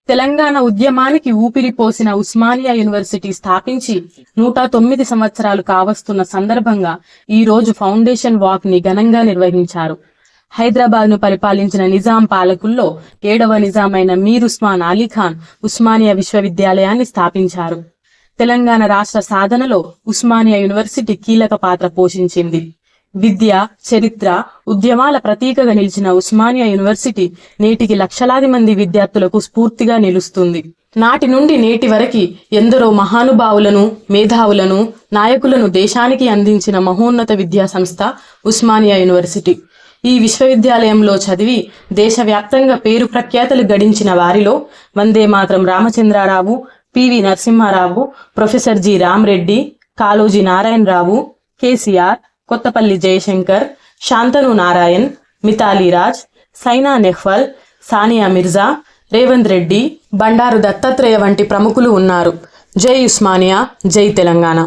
తెలంగాణ ఉద్యమానికి ఊపిరి పోసిన ఉస్మానియా యూనివర్సిటీ స్థాపించి 109 సంవత్సరాలు కావస్తున్న సందర్భంగా ఈ రోజు ఫౌండేషన్ వాక్ ని ఘనంగా నిర్వహించారు. హైదరాబాద్ ను పరిపాలించిన నిజాం పాలకుల్లో 7వ నిజామైన మీర్ ఉస్మాన్ అలీఖాన్ ఉస్మానియా విశ్వవిద్యాలయాన్ని స్థాపించారు. తెలంగాణ రాష్ట్ర సాధనలో ఉస్మానియా యూనివర్సిటీ కీలక పాత్ర పోషించింది. విద్య, చరిత్ర, ఉద్యమాల ప్రతీకగా నిలిచిన ఉస్మానియా యూనివర్సిటీ నేటికి లక్షలాది మంది విద్యార్థులకు స్ఫూర్తిగా నిలుస్తుంది. నాటి నుండి నేటి వరకు ఎందరో మహానుభావులను, మేధావులను, నాయకులను దేశానికి అందించిన మహోన్నత విద్యా సంస్థ ఉస్మానియా యూనివర్సిటీ. ఈ విశ్వవిద్యాలయంలో చదివి దేశవ్యాప్తంగా పేరు ప్రఖ్యాతలు గడించిన వారిలో Vande Mataram Ramachandra Rao, PV Narasimha Rao, professor G Rama Reddy, Kaloji Narayana Rao, KCR, Kothapalli Jayashankar, Shantanu Narayen, Mithali Raj, Saina Nehwal, Sania Mirza, Revanth Reddy, Bandaru Dattatreya వంటి ప్రముఖులు ఉన్నారు. జై ఉస్మానియా, జై తెలంగాణ.